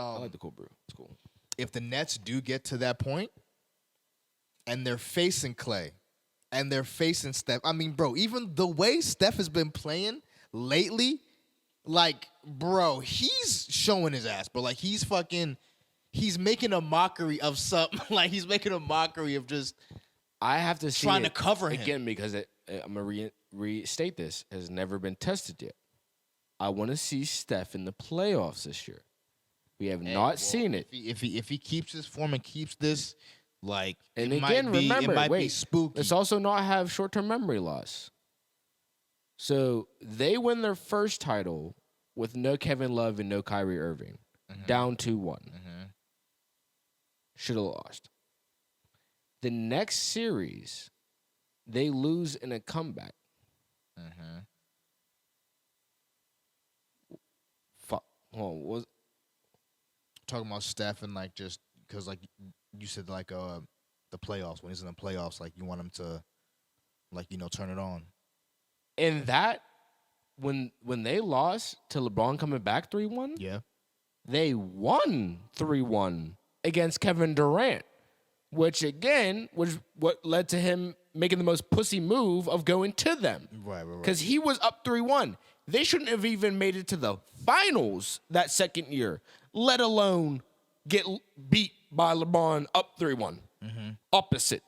I like the cold brew. It's cool. If the Nets do get to that point, and they're facing Clay, and they're facing Steph. I mean, bro, even the way Steph has been playing lately, like, bro, he's showing his ass, bro. Like, he's making a mockery of something. Like, he's making a mockery of just I have to see trying to cover him. again because I'm going to restate this. It has never been tested yet. I want to see Steph in the playoffs this year. We have not seen it. If he keeps his form and keeps this, like, and it again, remember, it might be spooky. Let's also not have short-term memory loss. So they win their first title with no Kevin Love and no Kyrie Irving, down 2-1. Should have lost. The next series, they lose in a comeback. Fuck. Hold on, Talking about Steph and, like, just because, like, you said, like, the playoffs. When he's in the playoffs, like, you want him to, like, turn it on. And that, when they lost to LeBron coming back 3-1, Yeah. they won 3-1 against Kevin Durant, which, again, was what led to him making the most pussy move of going to them. Right. Because he was up 3-1. They shouldn't have even made it to the finals that second year, let alone get beat by LeBron up 3-1. Opposite.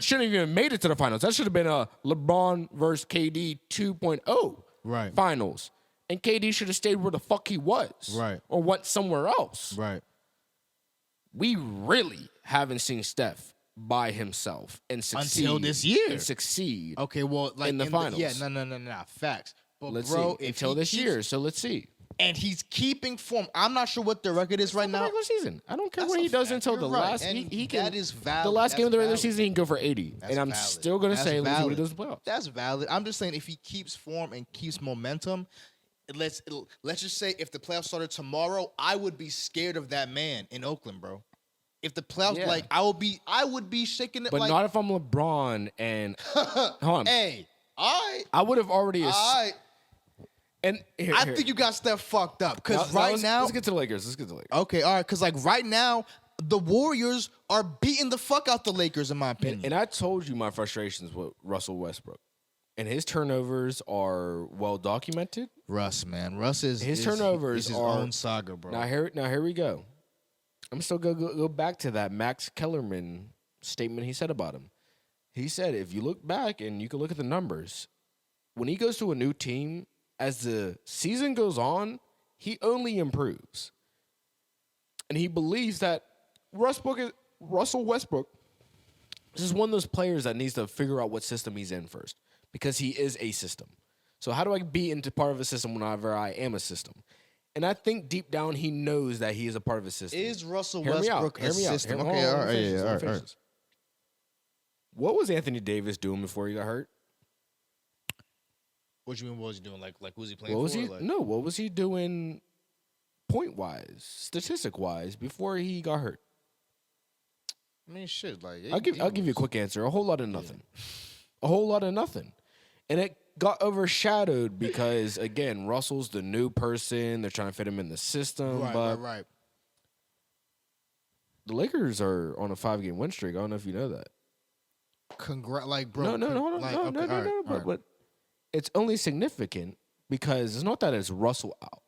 Shouldn't have even made it to the finals. That should have been a LeBron versus KD 2.0 finals. And KD should have stayed where the fuck he was. Right. Or went somewhere else. Right. We really haven't seen Steph by himself and succeed. Until this year. And succeed. Okay, well, like in the finals. No. Facts. But Let's bro, see. Until this year, so let's see. And he's keeping form. I'm not sure what the record is right now. Regular season. I don't care what he does until the last. He can. That is valid. The last game of the regular valid. season, he can go for 80. That's and I'm valid. still going to say let's see what he does in the playoffs. That's valid. I'm just saying if he keeps form and keeps momentum, let's just say if the playoffs started tomorrow, I would be scared of that man in Oakland, bro. If the playoffs, like, I would be shaking it. But like, not if I'm LeBron and hold on. Hey, I would have already. And I think you got Steph fucked up because now let's get to the Lakers. Okay, all right, because, like, right now the Warriors are beating the fuck out the Lakers, in my opinion. And I told you my frustrations with Russell Westbrook, and his turnovers are well documented. Russ, man, Russ is his turnovers is his are own saga, bro. Now here we go. I'm still gonna go back to that Max Kellerman statement he said about him. He said if you look back and you can look at the numbers, when he goes to a new team, as the season goes on, he only improves. And he believes that Russell Westbrook is one of those players that needs to figure out what system he's in first, because he is a system. So how do I be into part of a system whenever I am a system? And I think deep down he knows that he is a part of a system. Is Russell Westbrook a system? Okay, all right. What was Anthony Davis doing before he got hurt? What you mean? What was he doing? Like who was he playing for? No, what was he doing point-wise, statistic-wise, before he got hurt? I mean, shit. Like, I'll give you a quick answer. A whole lot of nothing. A whole lot of nothing. And it got overshadowed because, again, Russell's the new person. They're trying to fit him in the system. Right. The Lakers are on a 5-game win streak. I don't know if you know that. Bro. No. But it's only significant because it's not that it's Russell out.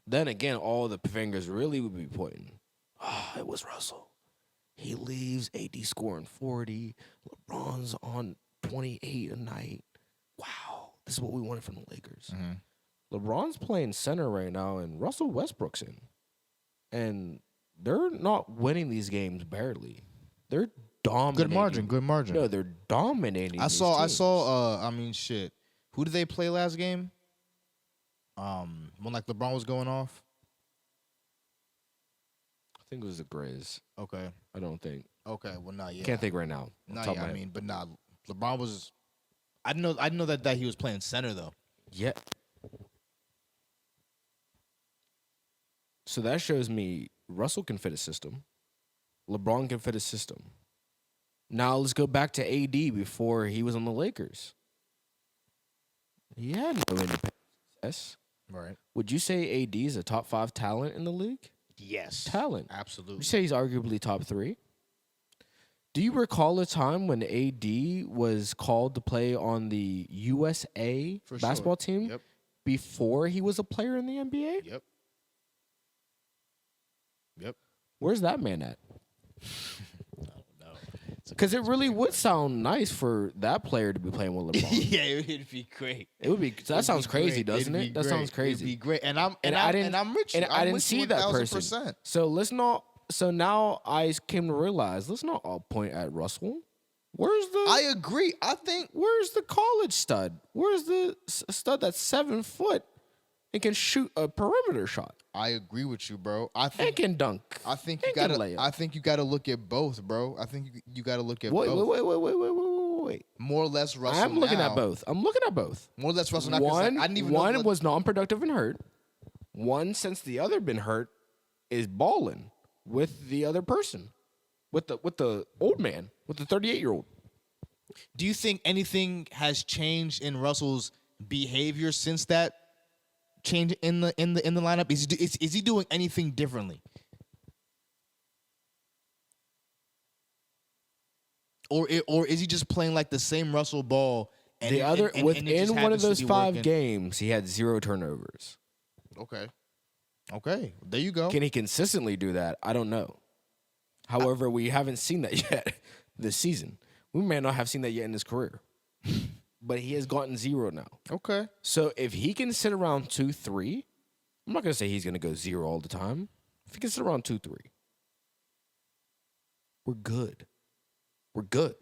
Then again, all the fingers really would be pointing. It was Russell. He leaves AD scoring 40. LeBron's on 28 a night. Wow, this is what we wanted from the Lakers. LeBron's playing center right now, and Russell Westbrook's in. And they're not winning these games barely. They're dominating. Good margin. No, they're dominating. I saw. Shit. Who did they play last game? When, like, LeBron was going off. I think it was the Grizz. Okay. I don't think. Okay. Well, not yet. Can't think right now. But nah. LeBron was. I didn't know that he was playing center though. Yeah. So that shows me Russell can fit a system. LeBron can fit a system. Now let's go back to AD before he was on the Lakers. He had no independent success. Right. Would you say AD is a top 5 talent in the league? Yes. talent. You Absolutely. say he's arguably top 3. Do you recall a time when AD was called to play on the USA For basketball sure. team Yep. before he was a player in the NBA? Yep. Yep. Where's that man at? I don't know. Because it really would sound nice for that player to be playing with LeBron. Yeah, it'd be great. It would be. That sounds crazy, great. doesn't It'd it? be That sounds great. crazy. It'd be great. And I'm I didn't. and I'm rich. And I didn't with see you that person. 1000%. So let's not. So now I came to realize. Let's not all point at Russell. Where's the? I agree. I think Where's the college stud? Where's the stud that's 7 foot and can shoot a perimeter shot I agree with you, bro. I and think can dunk? I think you and can gotta. lay up. I think you gotta look at both, bro. I think you gotta look at Wait, both. wait. More or less Russell. I'm looking now. at both. I'm looking at both. More or less Russell. Now, 'cause, One, I didn't even one know was non-productive and hurt. One, since the other been hurt, is balling with the other person, with the old man, with the 38-year-old. Do you think anything has changed in Russell's behavior since that change in the lineup? Is he doing anything differently? Or is he just playing like the same Russell ball? And The other and it just within one of happens to those be 5 working? games, he had 0 turnovers. Okay, there you go. Can he consistently do that? I don't know. However, we haven't seen that yet this season. We may not have seen that yet in his career, but he has gotten 0 now. Okay. So if he can sit around 2-3, I'm not gonna say he's gonna go 0 all the time. If he can sit around 2-3, we're good. We're good.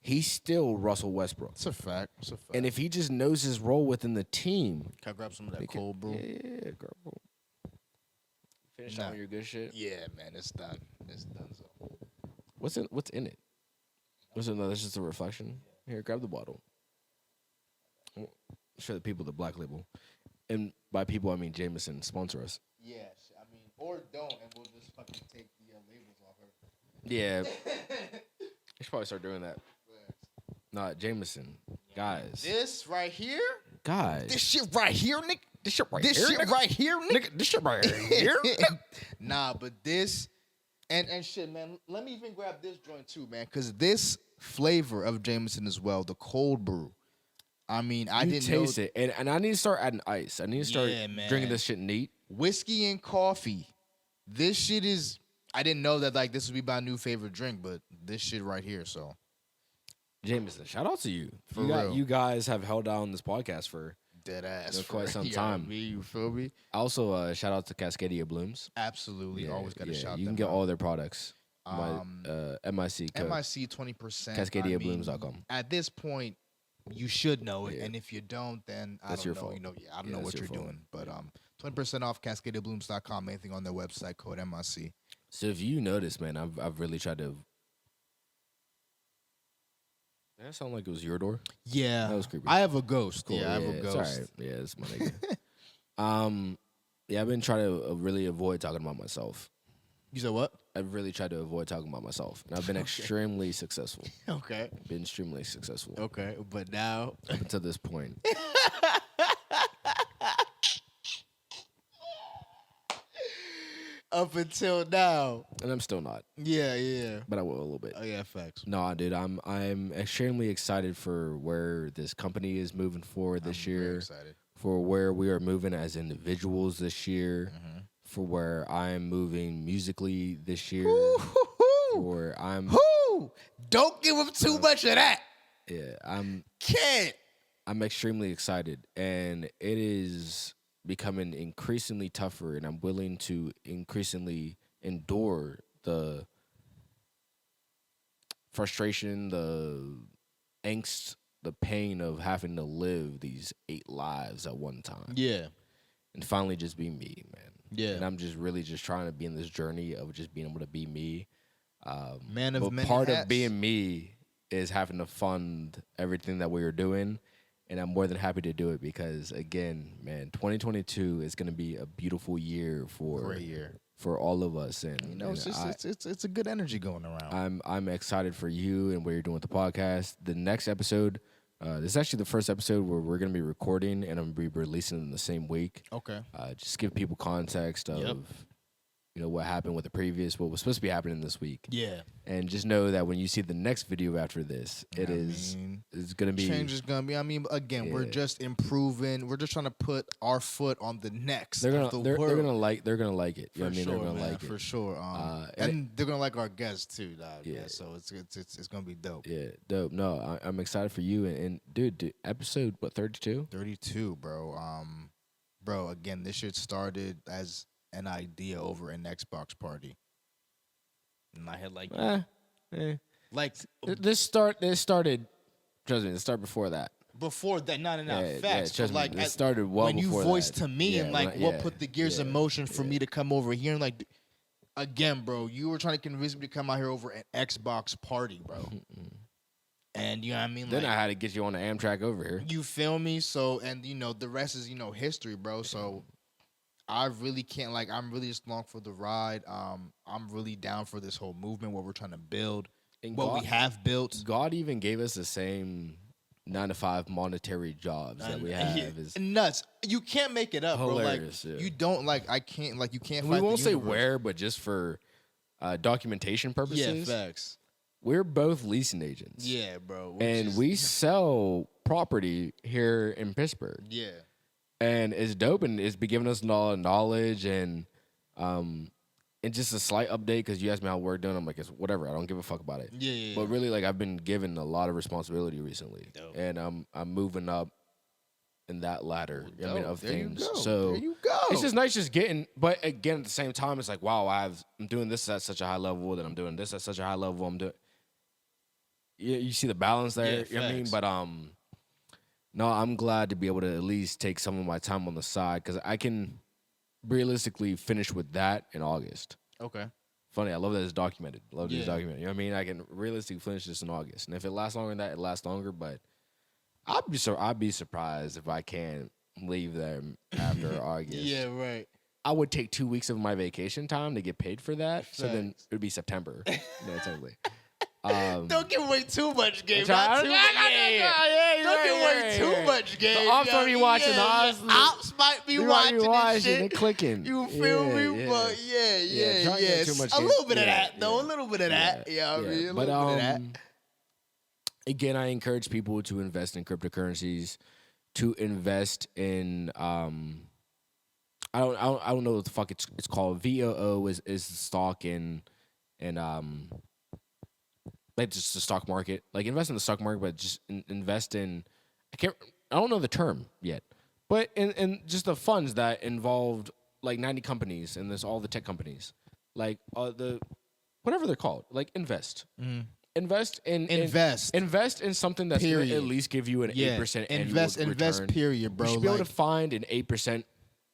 He's still Russell Westbrook. That's a fact. And if he just knows his role within the team, Can I grab some of that cold brew? yeah, girl. Finish Nah. on your good shit. Yeah, man, it's done. It's done. So. What's in it? What's it? No, that's just a reflection. Here, grab the bottle. Show the people the Black Label, and by people I mean Jameson. Sponsor us. Yeah, I mean, or don't, and we'll just fucking take the labels off her. Yeah, you should probably start doing that. Nah, Jameson, guys. This right here, Guys, this shit right here, Nick. this shit right This here, shit nigga. right here, Nick. Nigga, this shit right here. nigga. Nah, but this and shit, man. Let me even grab this joint too, man, because this flavor of Jameson as well, the cold brew. I mean, I You didn't taste know it, and I need to start adding ice. I need to start Yeah, man. drinking this shit neat. whiskey and coffee. This shit is. I didn't know that like this would be my new favorite drink, but this shit right here. So Jameson, shout out to you. For real. You guys have held down this podcast for. dead ass For for quite some you know time. what I mean? You feel me? Also, shout out to Cascadia Blooms. Absolutely. Always got to shout You them can get out. all their products. By, MIC code. MIC 20%. CascadiaBlooms.com. At this point, you should know it, Yeah. and if you don't, then I That's don't your know. fault. You know, I don't Yeah, know that's what your you're fault. doing. But 20% off CascadiaBlooms.com. Anything on their website, code MIC. So if you notice, man, I've really tried to. Did that sound like it was your door? Yeah, That was creepy. I have a ghost. Cool. Yeah, I have a it's ghost. all right. Yeah, it's my nigga. Yeah, I've been trying to really avoid talking about myself. You said what? I've really tried to avoid talking about myself, and I've been extremely successful. Okay. Been extremely successful Okay, but now up until this point. up until now, And I'm still not, yeah. but I will a little bit. Oh yeah, facts. No, dude, I'm extremely excited for where this company is moving forward this I'm very year, excited. for where we are moving as individuals this year, Mm-hmm. for where I'm moving musically this year, for where I'm Who? Don't give him too much of that. yeah, Can't. I'm extremely excited, and it is becoming increasingly tougher, and I'm willing to increasingly endure the frustration, the angst, the pain of having to live these 8 lives at one time, Yeah. and finally just be me, man. Yeah. And I'm just really just trying to be in this journey of just being able to be me. Man of But many part hats. of being me is having to fund everything that we are doing. And I'm more than happy to do it because, again, man, 2022 is going to be a beautiful year for Great year. for all of us. And You know, it's and just it's a good energy going around. I'm excited for you and what you're doing with the podcast. The next episode, this is actually the first episode where we're going to be recording and I'm going to be releasing in the same week. Okay. Just give people context of Yep. what happened with the previous, what was supposed to be happening this week. Yeah. And just know that when you see the next video after this, it's gonna be change is gonna be. I mean, again, we're just improving. We're just trying to put our foot on the necks. They're gonna of the they're world. gonna like it. You know what I mean? Sure, They're gonna man, like it for sure. And they're gonna like our guests too, dog. Yeah. So it's gonna be dope. Yeah, dope. No, I'm excited for you. And dude, episode 32? 32, bro. Bro, again, this shit started as an idea over an Xbox party. And I had like This started. Trust me, it started before that. before that. No, Yeah, facts. trust but me, like it started well when you before voiced that. to me Yeah, and like when what I- put the gears in motion for me to come over here and like again, bro, you were trying to convince me to come out here over an Xbox party, bro. And you know what I mean? Then like, I had to get you on the Amtrak over here. you feel me? So and the rest is history, bro. So I really can't I'm really just along for the ride. I'm really down for this whole movement, what we're trying to build, And what we have built. God even gave us the same 9-to-5 monetary jobs that we have. Is Nuts. You can't make it up, hilarious, bro. Like yeah. you don't I can't you can't. we fight won't the say universe. where, but just for documentation purposes. Yeah, facts. We're both leasing agents. Yeah, bro. And we sell property here in Pittsburgh. Yeah. And it's dope, and it's been giving us a lot of knowledge and just a slight update because you asked me how we're doing. I'm like, it's whatever. I don't give a fuck about it. Yeah. But really, like, I've been given a lot of responsibility recently, Dope. and I'm moving up in that ladder. Of There you things. go. So there you go. it's just nice just getting. But again, at the same time, it's like, wow, I'm doing this at such a high level. Then I'm doing this at such a high level. I'm doing. You see the balance there. Yeah, You know what I mean? facts. But no, I'm glad to be able to at least take some of my time on the side because I can realistically finish with that in August. Okay. Funny, I love that it's documented. Love that it's Yeah. documented. You know what I mean? I can realistically finish this in August, and if it lasts longer than that, it lasts longer. But I'd be surprised if I can't leave them after August. Yeah, right. I would take 2 weeks of my vacation time to get paid for that. So then Facts. it would be September. Technically. Don't give away too much game. Try- Not too much. Don't give away too much game. The ops might be watching. The ops might be They might be watching this They're shit. clicking. You feel me? Yeah. But Yeah, try not to get too much a game. little bit of Yeah, that, though. yeah. A little bit of that. Yeah, I mean, a little But bit of that. again, I encourage people to invest in cryptocurrencies, to invest in I don't know what the fuck it's called. VOO is the stock and like just the stock market. Like invest in the stock market, but just invest in I don't know the term yet, but in just the funds that involved like 90 companies and there's all the tech companies, like the whatever they're called, like invest. Invest in something that's going to Period. at least give you an 8% invest, annual invest. return. Period, bro. You should be able Like, to find an 8%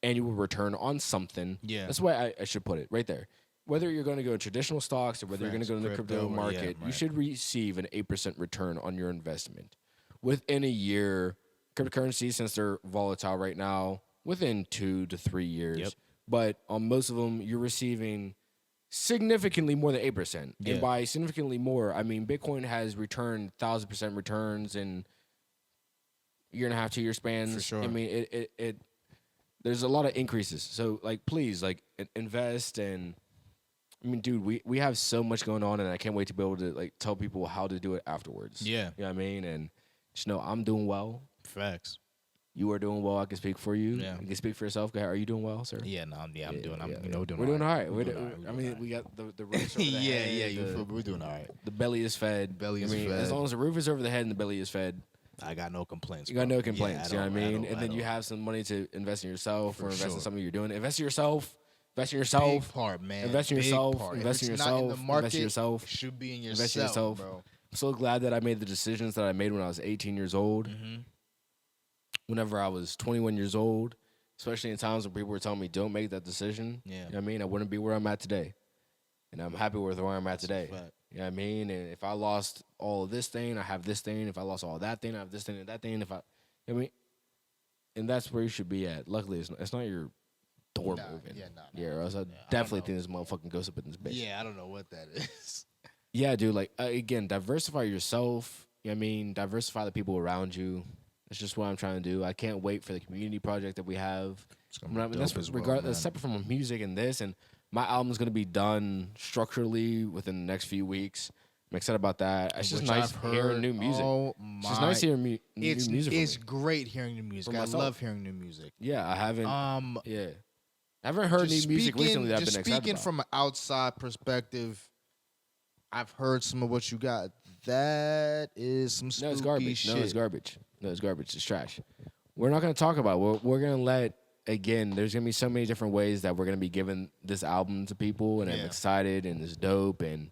annual return on something. Yeah. That's the way I should put it right there. Whether you're going to go in traditional stocks or whether you're going to go in the Crypto, crypto or- market, yeah, you should receive an 8% return on your investment. Within a year, cryptocurrencies, since they're volatile right now, within 2 to 3 years. Yep. But on most of them, you're receiving significantly more than 8%. Yeah. And by significantly more, I mean Bitcoin has returned 1,000% returns in year and a half, 2 year spans. For sure. I mean, it there's a lot of increases. So like, please, like invest and. I mean, dude, we have so much going on, and I can't wait to be able to like tell people how to do it afterwards. Yeah. You know what I mean? And just know I'm doing well. facts. You are doing well. I can speak for you. Yeah. You can speak for yourself. Go ahead. Are you doing well, sir? Yeah, no, I'm doing. I'm doing. We're doing all right. We're doing all right. I mean, we got the roof over the Yeah, head. yeah. You feel, we're doing all right. The belly is fed. Belly is I mean, fed. As long as the roof is over the head and the belly is fed, I got no complaints. you got bro. no complaints. Yeah, You know what I mean? don't- And then you don't. have some money to invest in yourself For or invest in sure. something you're doing. Invest in yourself. Invest in Big yourself. part, man. Invest in Big yourself, part. invest If in it's not yourself, the market, invest in yourself, it should be in yourself, invest in yourself. bro. I'm so glad that I made the decisions that I made when I was 18 years old. Mm-hmm. Whenever I was 21 years old, especially in times when people were telling me, don't make that decision. Yeah. You know what I mean? I wouldn't be where I'm at today. And I'm happy with where I'm at today. fact. You know what I mean? And if I lost all of this thing, I have this thing. If I lost all of that thing, I have this thing and that thing. You know what I mean? And that's where you should be at. Luckily, it's not your door moving. Yeah, or else I definitely think this motherfucking goes up in this bitch. Yeah, I don't know what that is. Yeah, dude. Like again, diversify yourself. You know what I mean? Diversify the people around you. That's just what I'm trying to do. I can't wait for the community project that we have. gonna be dope as well, regardless, man. separate from music and this, and My album's gonna be done structurally within the next few weeks. I'm excited about that. It's just Which nice I've hearing heard. new music. Oh It's just nice hearing new music. It's from me. great hearing new music. For I myself. love hearing new music. Yeah, I haven't. Um, Yeah, I haven't heard new music recently that I've been just excited speaking about. from an outside perspective, I've heard some of what you got. That is some spooky No, it's garbage. shit. No, it's garbage. No, it's garbage. It's trash. We're not going to talk about it. We're going to let, again, there's going to be so many different ways that we're going to be giving this album to people, and I'm Yeah. excited, and it's dope, and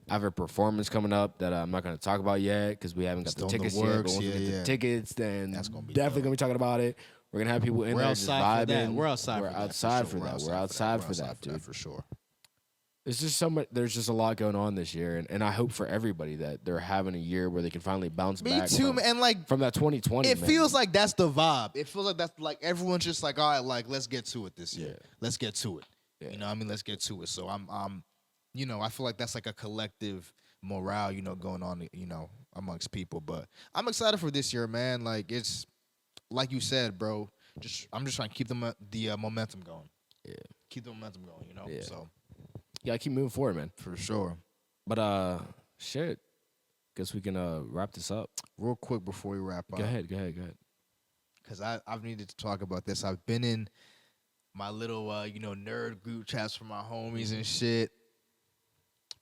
I have a performance coming up that I'm not going to talk about yet because we haven't got Still the in the tickets yet. But works. once we Yeah, get yeah. the tickets, then That's gonna be definitely dope. going to be talking about it. We're going to have people in We're there just outside for vibing. that. We're outside We're for that. outside for sure. that. We're outside for that, dude. For sure. There's just so much. There's just a lot going on this year, and I hope for everybody that they're having a year where they can finally bounce Me back. too, from, man. And like, from that 2020. it man. feels like that's the vibe. It feels like that's like everyone's just like, all right, like let's get to it this year. Yeah. Let's get to it. Yeah. You know what I mean? Let's get to it. So I'm you know, I feel like that's like a collective morale, you know, going on, you know, amongst people. But I'm excited for this year, man. Like it's like you said, bro. I'm just trying to keep the momentum going. Yeah. Keep the momentum going, you know. Yeah. So Yeah, keep moving forward, man. for sure. But shit. Guess we can wrap this up. Real quick before we wrap up. Go ahead. Because I've needed to talk about this. I've been in my little, you know, nerd group chats for my homies and shit.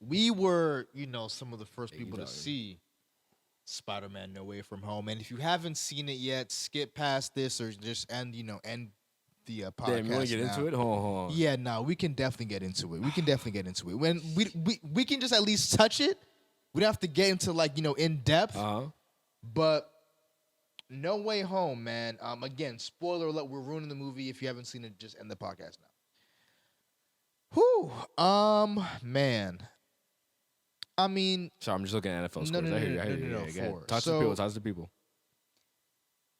We were, you know, some of the first people to see Spider-Man No Way From Home. And if you haven't seen it yet, skip past this or just end the podcast. Damn, you want to get now. into it? Hold on. Yeah, no, we can definitely get into it. When we can just at least touch it. We don't have to get into like, you know, in depth. Uh-huh. But No Way Home, man. Again, spoiler alert, we're ruining the movie. If you haven't seen it, just end the podcast now. Whew. Man. I mean, Sorry, I'm just looking at NFL scores. No, I hear you. no, Go ahead. four. Talk to the people. Talk to the people.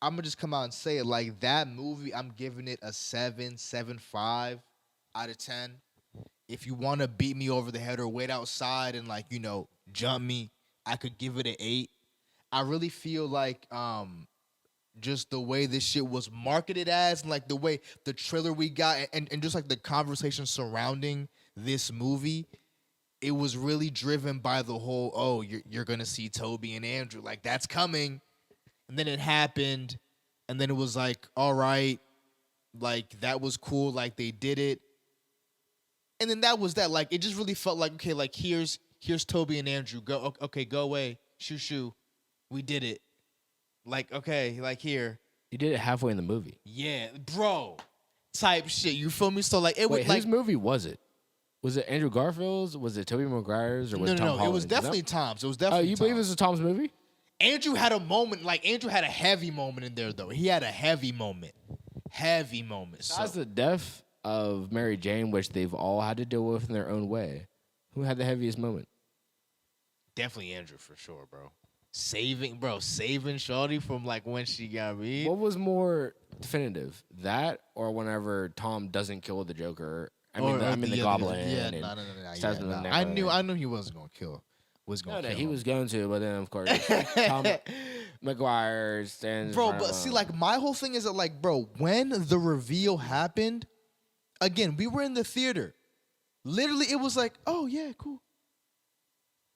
I'm gonna just come out and say it. Like that movie, I'm giving it a 7.5 out of 10. If you want to beat me over the head or wait outside and like, you know, jump me, I could give it an 8. I really feel like just the way this shit was marketed as, and like the way the trailer we got, and just like the conversation surrounding this movie, it was really driven by the whole, oh, you're gonna see Toby and Andrew, like that's coming, and then it happened, and then it was like, all right, like that was cool, like they did it, and then that was that. Like it just really felt like, okay, like here's Toby and Andrew, go, okay, go away, shoo, we did it. Like, okay, like here. You did it halfway in the movie. Yeah, bro. Type shit. You feel me? So like it Wait, was like whose movie was it? Was it Andrew Garfield's? Was it Tobey Maguire's? Or was it Tom no. Holland's? It was definitely Tom's. It was definitely. you believe it Tom's. was a Tom's movie? Andrew had a moment. Like Andrew had a heavy moment in there though. He had a heavy moment. Heavy moment. Besides So, the death of Mary Jane, which they've all had to deal with in their own way, who had the heaviest moment? definitely Andrew for sure, bro. Saving Shorty from like when she got me. What was more definitive, that or whenever Tom doesn't kill the Joker? I mean, the Goblin. Yeah, and no. stabs him in the neck I or knew he wasn't gonna kill. No, kill he him. was going to, but then of course Tom McGuire stands. in Bro, front of but see, him. like my whole thing is that, like, bro, when the reveal happened, again, we were in the theater. Literally, it was like, oh yeah, cool,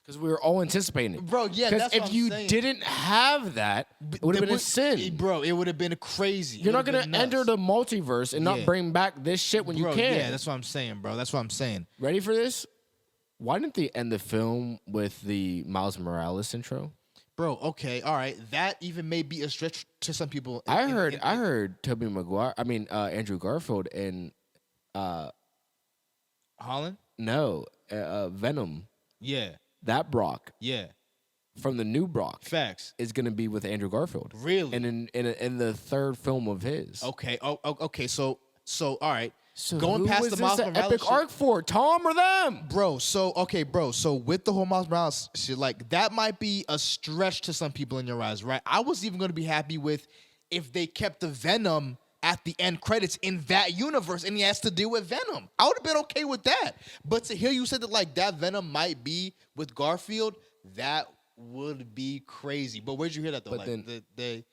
because we were all anticipating it. bro. Yeah, Because that's if what I'm you saying. didn't have that, it would have been a sin. bro. It would have been crazy. You're not gonna enter the multiverse and Yeah. not bring back this shit when bro, you can. Yeah, that's what I'm saying, bro. That's what I'm saying. Ready for this? Why didn't they end the film with the Miles Morales intro? Bro, okay, all right. That even may be a stretch to some people. I heard Tobey Maguire. I mean Andrew Garfield and Holland. Venom. Yeah, That Brock yeah. from the new Brock Facts. is gonna be with Andrew Garfield. Really? And in the third film of his. Okay. Okay. So all right. So going who past was the this Miles an Morales epic shit- arc for? Tom or them? Bro, so with the whole Miles Morales shit, like that might be a stretch to some people in your eyes, right? I was even gonna be happy with if they kept the Venom at the end credits in that universe and he has to deal with Venom. I would have been okay with that. But to hear you said that like that Venom might be with Garfield, that would be crazy. But where'd you hear that though? But Like then-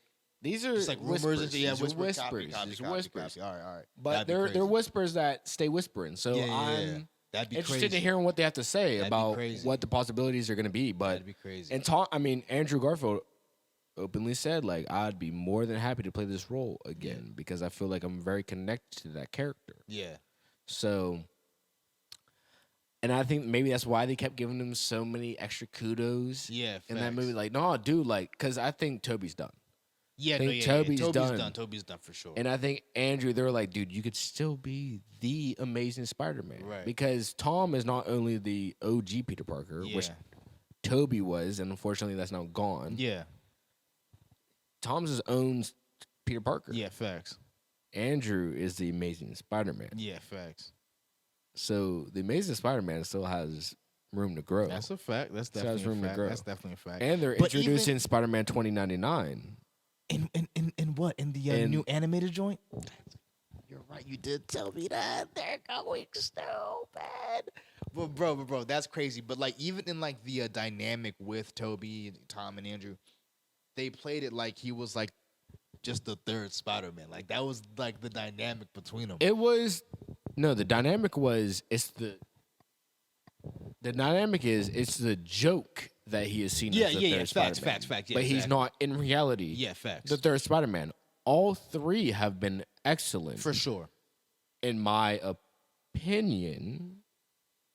These are it's like rumors whispers. and yeah, These are whispers. These are whispers. All right. But That'd be they're crazy. whispers that stay whispering. So Yeah. That'd be interested crazy. in hearing what they have to say That'd be about crazy. what the possibilities are going to be. But That'd be crazy. and Andrew Garfield openly said, like, I'd be more than happy to play this role again because I feel like I'm very connected to that character. Yeah. So, and I think maybe that's why they kept giving him so many extra kudos. Yeah, in that facts. movie. Like, no, dude, like, because I think Toby's done. Yeah, think Toby's done. Toby's done for sure. And I think Andrew, they were like, dude, you could still be the Amazing Spider-Man. Right. Because Tom is not only the OG Peter Parker, which Toby was, and unfortunately that's now gone. Yeah. Tom's his own Peter Parker. Yeah, facts. Andrew is the Amazing Spider-Man. Yeah, facts. So the Amazing Spider-Man still has room to grow. That's a fact. That's Still has definitely room a to fact. grow. That's definitely a fact. And they're But introducing Spider-Man 2099. In what? In the new animated joint? You're right. You did tell me that. They're going so bad. But bro, that's crazy. But like, even in like the dynamic with Toby, Tom, and Andrew, they played it like he was like just the third Spider-Man. Like that was like the dynamic between them. It was the dynamic was it's the dynamic is it's the joke that he is seen as the third Spider-Man. Facts. Yeah, but he's not in reality. Yeah, facts. The third Spider-Man. All three have been excellent For sure. in my opinion.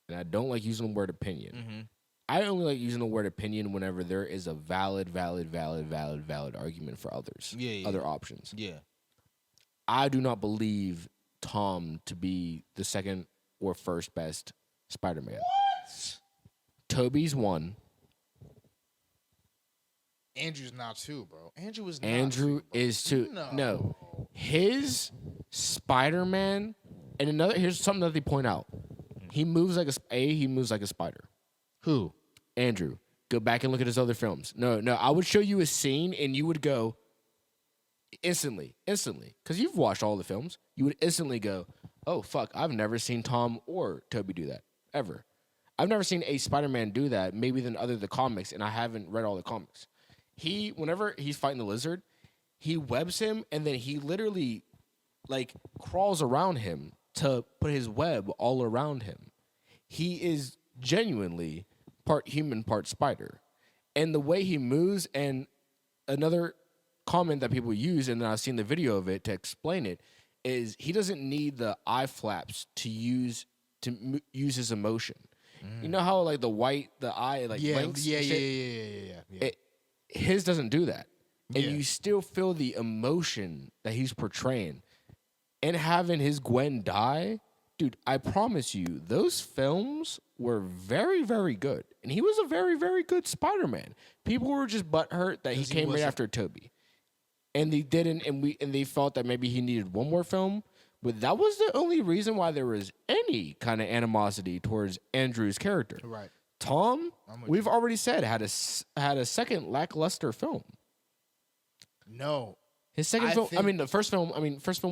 And I don't like using the word opinion. Mm-hmm. I only like using the word opinion whenever there is a valid argument for others. Yeah. Other options. Yeah. I do not believe Tom to be the second or first best Spider-Man. What? Toby's one. Andrew's not two, bro. Andrew is not Andrew two, bro. is two. No. His Spider-Man, and here's something that they point out. He moves like he moves like a spider. Who? Andrew. Go back and look at his other films. No, I would show you a scene and you would go instantly, because you've watched all the films. You would instantly go, oh, fuck, I've never seen Tom or Toby do that, ever. I've never seen a Spider-Man do that, maybe than other the comics, and I haven't read all the comics. Whenever he's fighting the lizard, he webs him, and then he literally, like, crawls around him to put his web all around him. He is genuinely part human, part spider. And the way he moves, and another comment that people use, and I've seen the video of it to explain it, is he doesn't need the eye flaps to use his emotion. You know how like the eye like blinks? Yeah. His doesn't do that. And Yeah. you still feel the emotion that he's portraying. And having his Gwen die, dude, I promise you, those films were very, very good. And he was a very, very good Spider-Man. People were just butthurt that he came right after Toby. And they didn't, and they felt that maybe he needed one more film. But that was the only reason why there was any kind of animosity towards Andrew's character. Right. Tom, we've already said, had a second lackluster film. No. His second film, the first film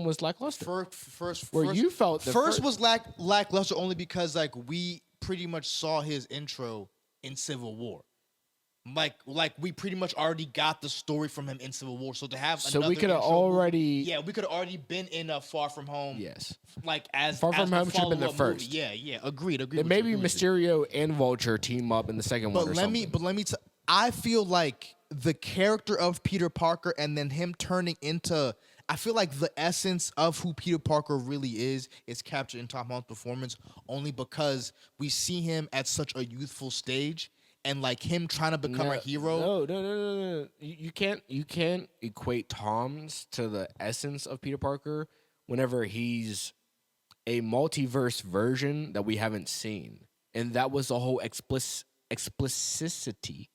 was lackluster. First, you felt the first was lackluster only because like we pretty much saw his intro in Civil War. Like we pretty much already got the story from him in Civil War. So to have we could have already we could have already been in a Far From Home. Yes. Like as Far From Home should have been the follow-up first. movie. Yeah, agreed. And maybe Mysterio and Vulture team up in the second one. I feel like the character of Peter Parker and then him turning into, I feel like the essence of who Peter Parker really is captured in Tom Holland's performance only because we see him at such a youthful stage and like him trying to become a hero. No. You can't equate Tom's to the essence of Peter Parker whenever he's a multiverse version that we haven't seen. And that was the whole explicitity.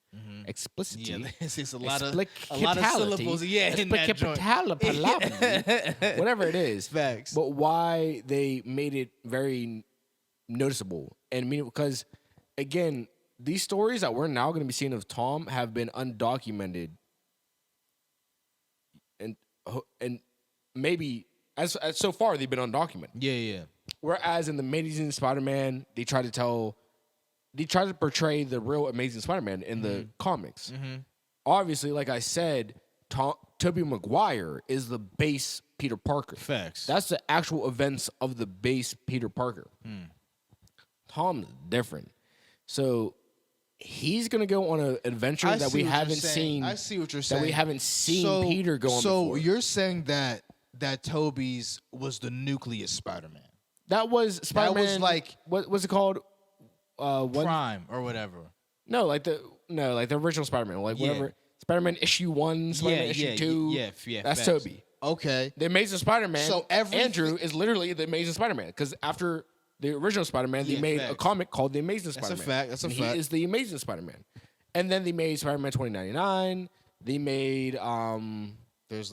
Explicitity. Yeah, it's a lot of syllables. Yeah, in that joint. Whatever it is. Facts. But why they made it very noticeable and because again, these stories that we're now going to be seeing of Tom have been undocumented, and maybe as so far they've been undocumented. Yeah. Whereas in the Amazing Spider-Man, they try to portray the real Amazing Spider-Man in the comics. Mm-hmm. Obviously, like I said, Tobey Maguire is the base Peter Parker. Facts. That's the actual events of the base Peter Parker. Tom's different. So he's gonna go on an adventure I that see we what you're haven't saying. seen. I see what you're That saying. we haven't seen Peter go on So before. you're saying that Toby's was the nucleus Spider-Man, That was Spider-Man. like- what was it called? What? Prime or whatever. No, like the original Spider-Man, like Yeah. whatever. Spider-Man issue 1, Spider-Man issue 2. yeah. That's facts. Toby. Okay. The Amazing Spider-Man. So Andrew is literally the Amazing Spider-Man because after the original Spider-Man, they Yeah, made a facts. comic called The Amazing That's a Spider-Man. fact, that's a And fact. He is the Amazing Spider-Man, and then they made Spider-Man 2099. They made There's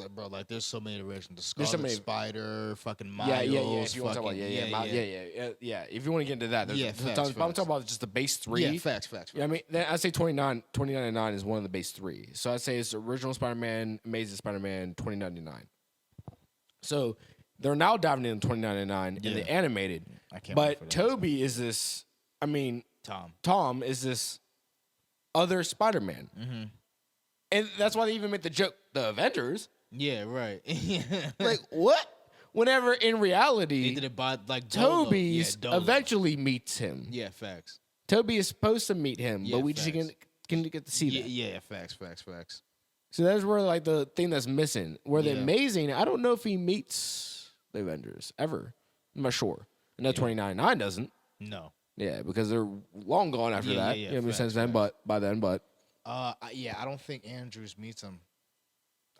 there's so many iterations. The There's so Scarlet many- Spider, fucking Miles. yeah. If you want to talk about If you want to get into that, there's Yeah, a facts, ton. But I'm facts. talking about just the base 3. Yeah, facts. Yeah, I mean, then I'd say 2099 is one of the base 3. So I'd say it's original Spider-Man, Amazing Spider-Man, 2099. So they're now diving into 2099 in Yeah. the animated. I can't wait for But that. Toby is this, Tom is this other Spider-Man. Mm-hmm. And that's why they even made the joke, the Avengers. Yeah, right. Like, what? Whenever in reality, they did it by like Dolo. Toby's Yeah, Dolo. eventually meets him. Yeah, facts. Toby is supposed to meet him, Yeah, but we just facts. can get to see that. Yeah, facts. So that's where like the thing that's missing. Where the Yeah. Amazing, I don't know if he meets the Avengers ever. I'm not sure. I know 2099 doesn't. No. Yeah, because they're long gone after Yeah, that. yeah, You know what I'm saying? facts, Then, but by then, but Yeah, I don't think Andrews meets him.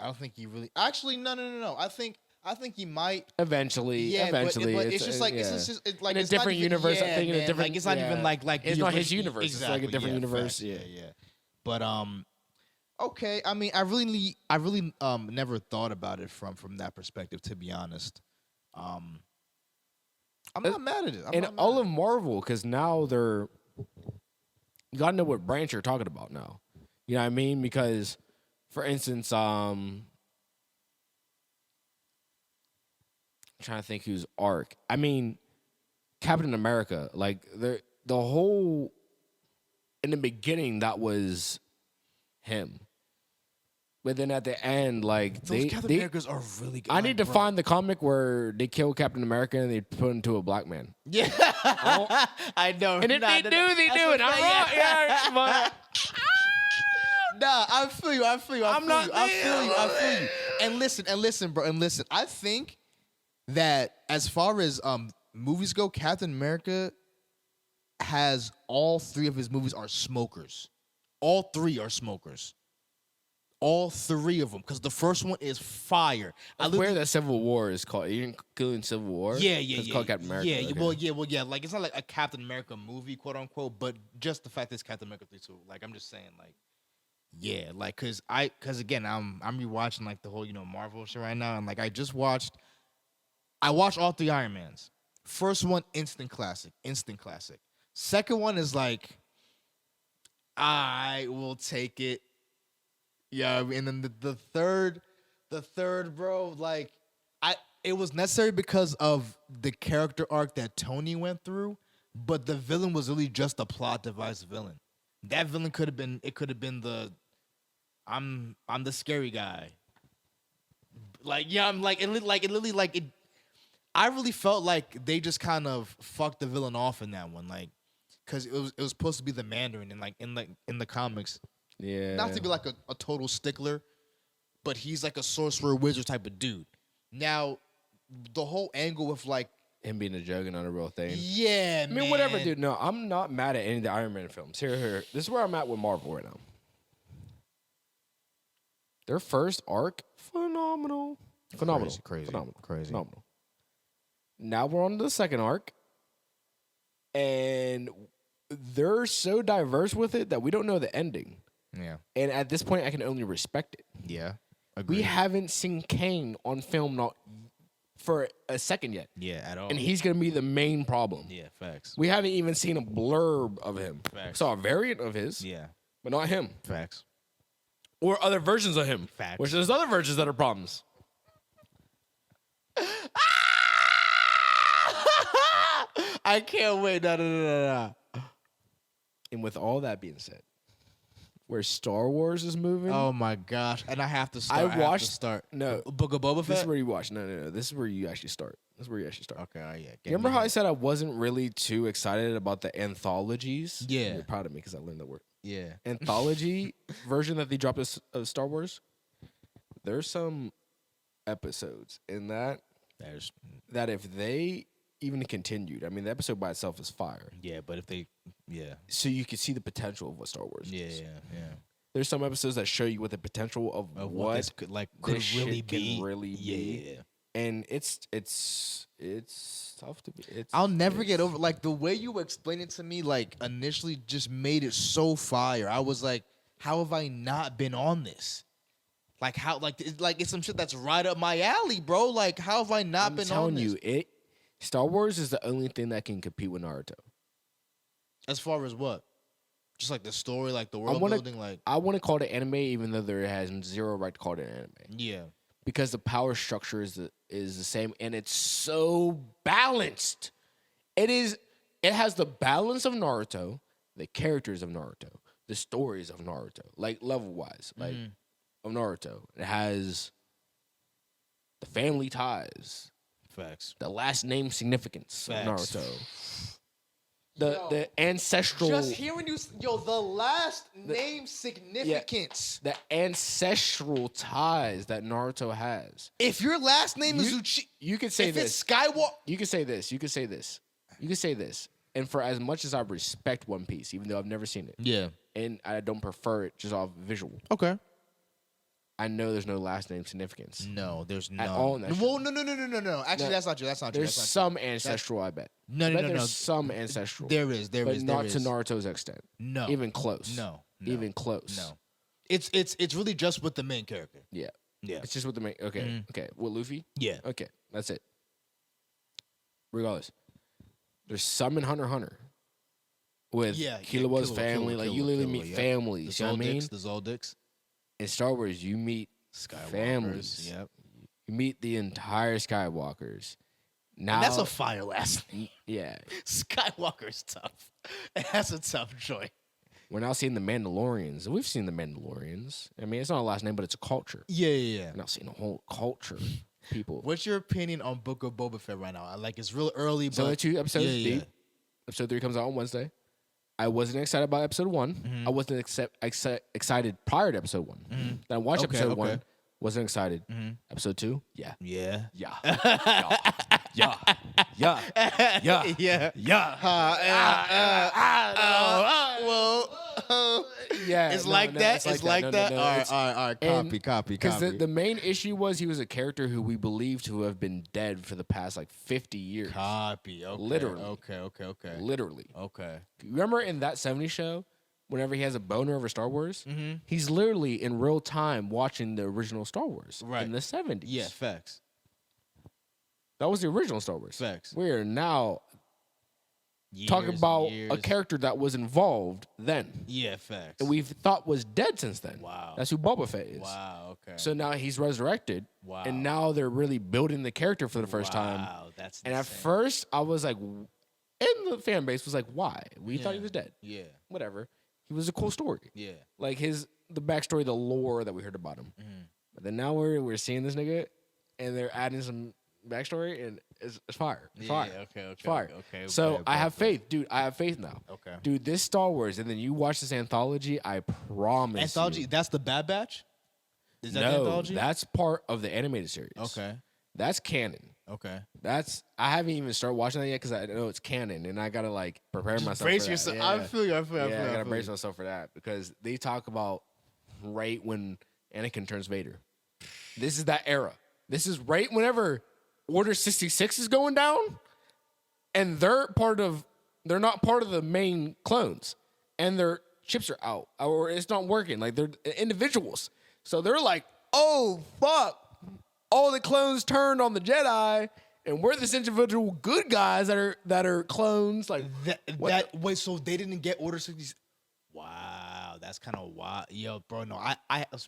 I don't think he really. Actually, no. I think he might. eventually, Yeah, eventually, but it's just like yeah. it's like in a it's not different even- universe. Yeah, I think in a man, different. like it's not yeah. even like it's the not his original- universe. Exactly, It's like a different yeah, universe. facts, yeah. But okay. I mean, I really never thought about it from that perspective. To be honest, I'm not mad at it. I'm And not mad all at of Marvel, because now they're, you gotta know what branch you're talking about now. You know what I mean? Because, for instance, I'm trying to think who's arc. I mean, Captain America, like the whole, in the beginning, that was him. But then at the end, like Those Captain Americas are really good. I Like, need to bro. find the comic where they kill Captain America and they put him into a black man. Yeah, I know. And then they do it. I'm wrong. Yeah, but Nah, I feel you. I feel you. I'm not I feel you. I there. feel you. And listen, bro. And listen. I think that as far as movies go, Captain America has all 3 of his movies are smokers. All 3 are smokers. All 3 of them, because the first one is fire. where the Civil War is called? You including Civil War? Yeah. It's called Captain America. Yeah, okay. well, yeah. Like it's not like a Captain America movie, quote unquote, but just the fact that it's Captain America 3 too. Like I'm just saying, like, yeah, like cause again, I'm rewatching like the whole Marvel shit right now, and like I watched all 3 Iron Mans. First one, instant classic. Second one is like, I will take it. Yeah, and then the third, bro, like it was necessary because of the character arc that Tony went through, but the villain was really just a plot device villain. That villain could have been the I'm the scary guy. Like, yeah, I'm like it literally like it I really felt like they just kind of fucked the villain off in that one, like, cause it was supposed to be the Mandarin and like in the comics. Yeah. Not to be like a total stickler, but he's like a sorcerer wizard type of dude. Now, the whole angle with like him being a joke and not a real thing. yeah, I mean, whatever, dude. No, I'm not mad at any of the Iron Man films. Here. This is where I'm at with Marvel right now. Their first arc, phenomenal. Crazy. Phenomenal. Now we're on to the second arc. And they're so diverse with it that we don't know the ending. Yeah. And at this point, I can only respect it. Yeah. Agreed. We haven't seen Kane on film not for a second yet. Yeah, at all. And he's going to be the main problem. yeah, facts. We haven't even seen a blurb of him. Facts. Saw a variant of his, Yeah, but not him. facts. Or other versions of him. Facts. Which there's other versions that are problems. I can't wait. No. And with all that being said, where Star Wars is moving, Oh my gosh! And I have to start. I have to watched- start. no. Book of Boba this Fett. is where you watch. No. This is where you actually start. That's where you actually start. Okay, yeah. You remember how I said I wasn't really too excited about the anthologies? Yeah. You're proud of me because I learned that word. Yeah. Anthology version that they dropped of Star Wars. There's some episodes in that if they even continued, I mean, the episode by itself is fire. Yeah, but if they, yeah. So you can see the potential of what Star Wars is. Yeah. There's some episodes that show you what the potential of what this could this really shit be. can really be. Yeah. And it's tough to be. I'll never get over the way you explained it to me. Like initially, just made it so fire. I was like, how have I not been on this? Like how it's some shit that's right up my alley, bro. Like how have I not been on this? I'm telling you, Star Wars is the only thing that can compete with Naruto. As far as what? Just like the story, like the world building, like I want to call it anime, even though there has zero right to call it an anime. Yeah. Because the power structure is the same, and it's so balanced. It has the balance of Naruto, the characters of Naruto, the stories of Naruto, like level wise, like of Naruto. It has the family ties, facts, the last name significance of Naruto, the ancestral. Just hearing the last name significance. The ancestral ties that Naruto has. If your last name is Uchiha, you could say this. It's Skywalker. You could say this. You could say this. You could say this. And for as much as I respect One Piece, even though I've never seen it, yeah, and I don't prefer it just off visual, okay, I know there's no last name significance. No, there's at none. all in that Well, no. Actually, that's not true. That's not true. There's some ancestral, I bet. No. There's some ancestral. There is, but not to Naruto's extent. No, even close. No, even close. No, it's really just with the main character. Yeah. Yeah. It's just with the main. Okay. Okay. With Luffy. Yeah. Okay. That's it. Regardless, there's some in Hunter x Hunter with Killua's family. Like you literally meet families. You know what I mean? The Zoldycks. In Star Wars, you meet families. Yep. You meet the entire Skywalkers. Now And that's a fire last name. Yeah. Skywalker's tough. That's a tough joint. We're now seeing the Mandalorians. We've seen the Mandalorians. I mean, it's not a last name, but it's a culture. Yeah. We're now seeing a whole culture. People. What's your opinion on Book of Boba Fett right now? Like, it's real early, but... It's only 2 episodes deep. Episode 3 comes out on Wednesday. I wasn't excited about episode 1. Mm-hmm. I wasn't excited prior to episode 1. Then I watched episode 1. Wasn't excited. Episode 2? Yeah. Yeah. Yeah. Yeah. It's like that. It's like that. All right. Copy. Because the main issue was he was a character who we believed to have been dead for the past 50 years. Copy. Okay. Literally. Okay. Literally. Okay. Remember in that 70s show, whenever he has a boner over Star Wars, he's literally in real time watching the original Star Wars in the 70s. Yeah, facts. That was the original Star Wars. Facts. We are now talking about a character that was involved then. Yeah, facts. And we've thought was dead since then. Wow. That's who Boba Fett is. Wow, okay. So now he's resurrected. Wow. And now they're really building the character for the first time. Wow, that's And insane. at first, I was like, and the fan base was like, why? We thought he was dead. Yeah. Whatever. He was a cool story. Yeah. Like the backstory, the lore that we heard about him. But then now we're seeing this nigga, and they're adding some backstory, and it's fire. It's fire. Okay. It's fire. So I have faith, dude. I have faith now. Okay. Dude, this Star Wars, and then you watch this anthology, I promise Anthology? you. That's the Bad Batch? Is that the No, anthology? that's part of the animated series. Okay. That's canon. Okay. I haven't even started watching that yet because I know it's canon, and I gotta prepare myself. Brace for yourself. That. I feel you. I gotta brace myself for that because they talk about right when Anakin turns Vader. This is that era. This is right whenever Order 66 is going down, and they're not part of the main clones, and their chips are out or it's not working. Like they're individuals, so they're like, oh fuck. All the clones turned on the Jedi, and we're this individual good guys that are clones. Like wait, so they didn't get Order 66? Wow, that's kind of wild. Yo, bro, no,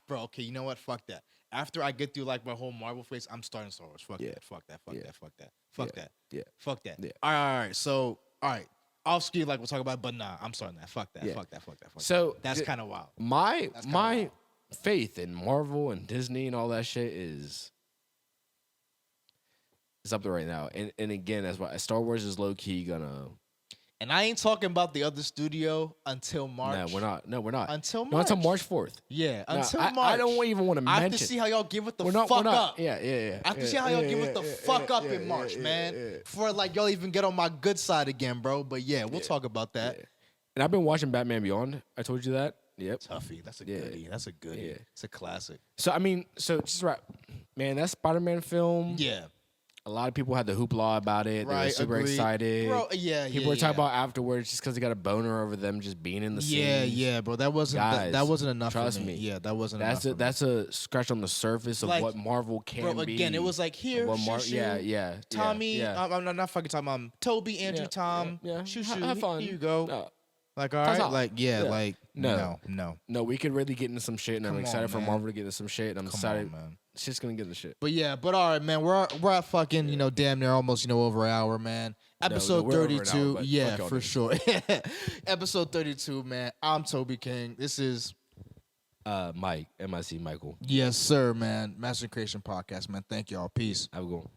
bro, okay, you know what? Fuck that. After I get through my whole Marvel phase, I'm starting Star Wars. Fuck that. Fuck that. Yeah. Fuck that. Yeah. All right. So, all right. Off ski, we'll talk about it, but nah, I'm starting that. Fuck that. Yeah. Fuck that. So that's kind of wild. My faith in Marvel and Disney and all that shit is It's up there right now. And again, that's why Star Wars is low key gonna. And I ain't talking about the other studio until March. No, we're not. No, we're not. Until March. No, until March 4th. Yeah, No, until I March. don't even want to mention. I have to see how y'all give it the we're fuck not. up. Yeah. I have to see how y'all give it the fuck up in March, man. Before like y'all even get on my good side again, bro. But yeah, we'll talk about that. Yeah. And I've been watching Batman Beyond. I told you that. Yep. Tuffy. That's a goodie. That's a goodie. Yeah. It's a classic. So I mean, just right, man. That Spider-Man film. Yeah. A lot of people had the hoopla about it. They were super excited. Bro, yeah, People were talking about afterwards just because they got a boner over them just being in the scene. Yeah, bro. That wasn't that wasn't enough. Trust for me. Yeah, that wasn't that's enough. That's a scratch on the surface of Like, what Marvel can bro, be. again, it was like here, yeah. Tommy, I'm not fucking talking. Toby, Andrew, Tom, shoo. Have fun. Here you go. No. Like, all right, like, like, no. No, we could really get into some shit, and I'm excited for Marvel to get into some shit, and I'm excited. Man. Shit's gonna get into shit. But yeah, all right, man. We're at fucking damn near almost over an hour, man. Episode 32, yeah, for sure. Episode 32, man. I'm Toby King. This is Mike, MIC Michael. Yes, sir, man. Master Creation Podcast, man. Thank y'all. Peace. Have a good one.